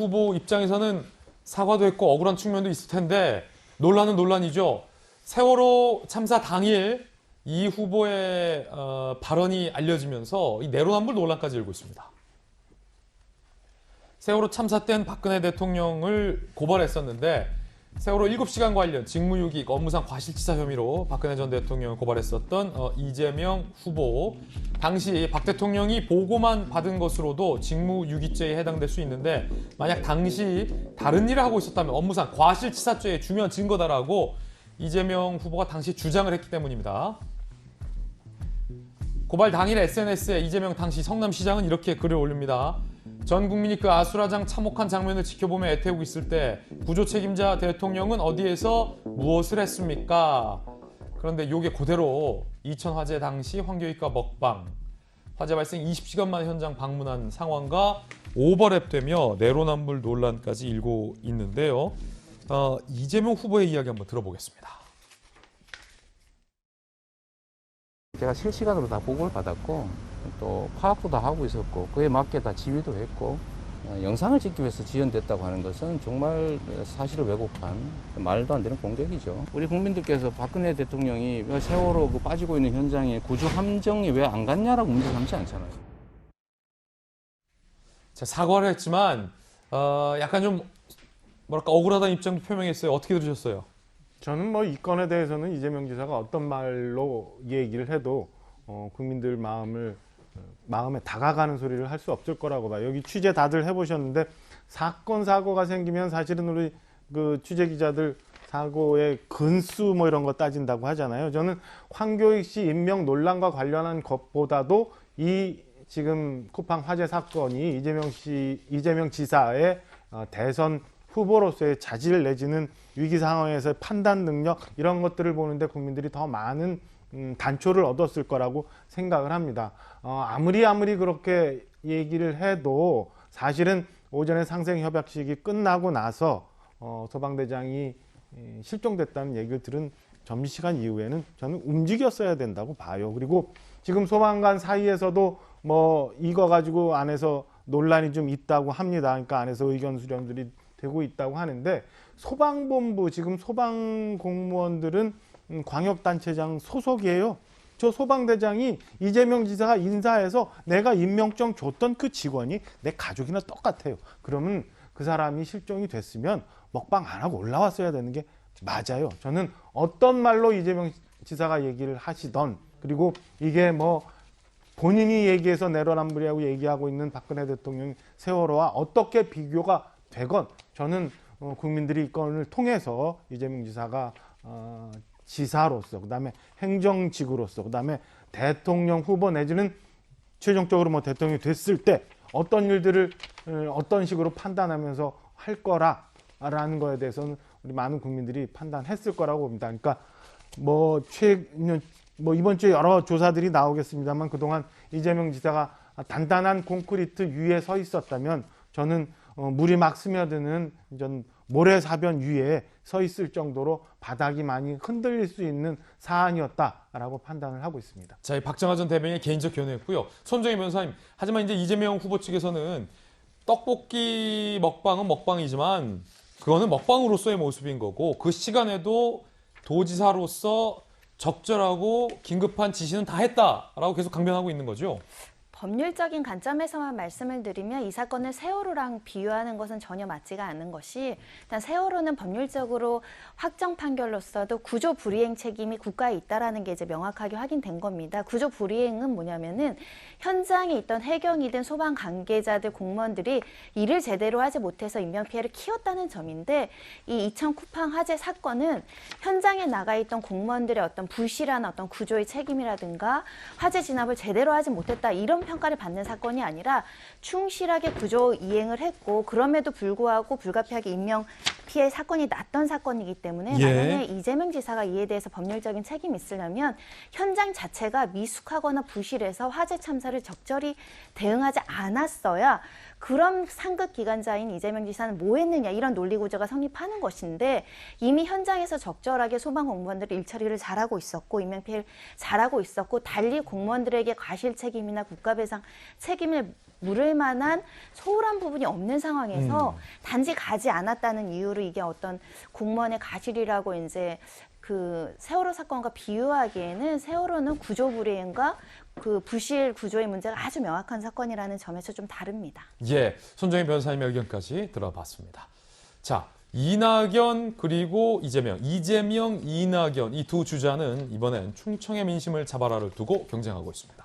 후보 입장에서는 사과도 했고 억울한 측면도 있을 텐데 논란은 논란이죠. 세월호 참사 당일 이 후보의 발언이 알려지면서 이 내로남불 논란까지 일고 있습니다. 세월호 참사 땐 박근혜 대통령을 고발했었는데 세월호 7시간 관련 직무유기 업무상 과실치사 혐의로 박근혜 전 대통령을 고발했었던 이재명 후보. 당시 박 대통령이 보고만 받은 것으로도 직무유기죄에 해당될 수 있는데 만약 당시 다른 일을 하고 있었다면 업무상 과실치사죄의 중요한 증거다라고 이재명 후보가 당시 주장을 했기 때문입니다. 고발 당일 SNS에 이재명 당시 성남시장은 이렇게 글을 올립니다. 전 국민이 그 아수라장 참혹한 장면을 지켜보며 애태우고 있을 때 구조 책임자 대통령은 어디에서 무엇을 했습니까? 그런데 이게 그대로 이천 화재 당시 황교익과 먹방, 화재 발생 20시간 만에 현장 방문한 상황과 오버랩되며 내로남불 논란까지 일고 있는데요. 이재명 후보의 이야기 한번 들어보겠습니다. 제가 실시간으로 다 보고를 받았고 또 파악도 다 하고 있었고 그에 맞게 다 지휘도 했고 영상을 찍기 위해서 지연됐다고 하는 것은 정말 사실을 왜곡한 말도 안 되는 공격이죠. 우리 국민들께서 박근혜 대통령이 세월호 빠지고 있는 현장에 구조 함정이 왜 안 갔냐라고 문제 삼지 않잖아요. 자, 사과를 했지만 약간 좀 뭐랄까 억울하다는 입장도 표명했어요. 어떻게 들으셨어요? 저는 이 건에 대해서는 이재명 지사가 어떤 말로 얘기를 해도 국민들 마음에 다가가는 소리를 할 수 없을 거라고 봐요. 여기 취재 다들 해보셨는데 사건 사고가 생기면 사실은 우리 그 취재 기자들 사고의 근수 이런 거 따진다고 하잖아요. 저는 황교익 씨 임명 논란과 관련한 것보다도 이 지금 쿠팡 화재 사건이 이재명 지사의 대선 후보로서의 자질 내지는 위기 상황에서의 판단 능력 이런 것들을 보는데 국민들이 더 많은 단초를 얻었을 거라고 생각을 합니다. 아무리 그렇게 얘기를 해도 사실은 오전에 상생협약식이 끝나고 나서 소방대장이 실종됐다는 얘기를 들은 점심시간 이후에는 저는 움직였어야 된다고 봐요. 그리고 지금 소방관 사이에서도 이거 가지고 안에서 논란이 좀 있다고 합니다. 그러니까 안에서 의견 수렴들이 되고 있다고 하는데 소방본부 지금 소방 공무원들은 광역단체장 소속이에요. 저 소방대장이 이재명 지사가 인사해서 내가 임명장 줬던 그 직원이 내 가족이나 똑같아요. 그러면 그 사람이 실종이 됐으면 먹방 안 하고 올라왔어야 되는 게 맞아요. 저는 어떤 말로 이재명 지사가 얘기를 하시던 그리고 이게 본인이 얘기해서 내로남불이라고 얘기하고 있는 박근혜 대통령 세월호와 어떻게 비교가 되건 저는 국민들이 이 건을 통해서 이재명 지사가 지사로서 그다음에 행정직으로서 그다음에 대통령 후보 내지는 최종적으로 대통령이 됐을 때 어떤 일들을 어떤 식으로 판단하면서 할 거라라는 거에 대해서는 우리 많은 국민들이 판단했을 거라고 봅니다. 그러니까 이번 주에 여러 조사들이 나오겠습니다만 그동안 이재명 지사가 단단한 콘크리트 위에 서 있었다면 저는 물이 막 스며드는 모래사변 위에 서 있을 정도로 바닥이 많이 흔들릴 수 있는 사안이었다라고 판단을 하고 있습니다. 자, 이 박정하 전 대변인의 개인적 견해였고요. 손정희 변호사님, 하지만 이제 이재명 후보 측에서는 떡볶이 먹방은 먹방이지만 그거는 먹방으로서의 모습인 거고 그 시간에도 도지사로서 적절하고 긴급한 지시는 다 했다라고 계속 강변하고 있는 거죠. 법률적인 관점에서만 말씀을 드리면 이 사건을 세월호랑 비유하는 것은 전혀 맞지가 않는 것이 일단 세월호는 법률적으로 확정 판결로서도 구조 불이행 책임이 국가에 있다라는 게 이제 명확하게 확인된 겁니다. 구조 불이행은 뭐냐면은 현장에 있던 해경이든 소방 관계자들 공무원들이 일을 제대로 하지 못해서 인명피해를 키웠다는 점인데 이 이천 쿠팡 화재 사건은 현장에 나가 있던 공무원들의 어떤 부실한 어떤 구조의 책임이라든가 화재 진압을 제대로 하지 못했다 이런 평가를 받는 사건이 아니라 충실하게 구조 이행을 했고 그럼에도 불구하고 불가피하게 인명 피해 사건이 났던 사건이기 때문에 만약에 이재명 지사가 이에 대해서 법률적인 책임이 있으려면 현장 자체가 미숙하거나 부실해서 화재 참사를 적절히 대응하지 않았어야 그런 상급 기관자인 이재명 지사는 뭐 했느냐 이런 논리 구조가 성립하는 것인데 이미 현장에서 적절하게 소방 공무원들이 일 처리를 잘하고 있었고 인명피해를 잘하고 있었고 달리 공무원들에게 과실 책임이나 국가배상 책임을 물을 만한 소홀한 부분이 없는 상황에서 단지 가지 않았다는 이유로 이게 어떤 공무원의 가실이라고 이제 그 세월호 사건과 비유하기에는 세월호는 구조 불이행과 그 부실 구조의 문제가 아주 명확한 사건이라는 점에서 좀 다릅니다. 예, 손정희 변호사님의 의견까지 들어봤습니다. 자, 이낙연 그리고 이재명, 이낙연 이 두 주자는 이번엔 충청의 민심을 잡아라를 두고 경쟁하고 있습니다.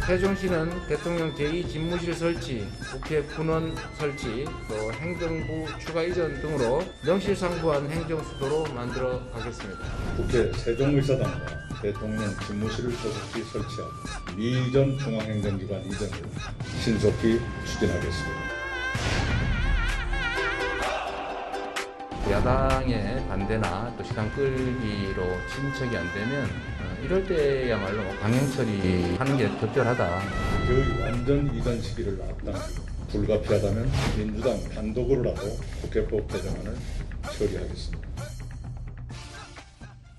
세종시는 대통령 제2집무실 설치, 국회 군원 설치, 또 행정부 추가 이전 등으로 명실상부한 행정수도로 만들어 가겠습니다. 국회 세종의사당과 대통령 집무실을 소속히 설치하고 미이전 중앙행정기관 이전을 신속히 추진하겠습니다. 야당의 반대나 또 시간 끌기로 친척이 안 되면 이럴 때야말로 강행 처리하는 게 적절하다. 그 완전 이전 시기를 앞당기고 불가피하다면 민주당 단독으로라도 국회법 개정안을 처리하겠습니다.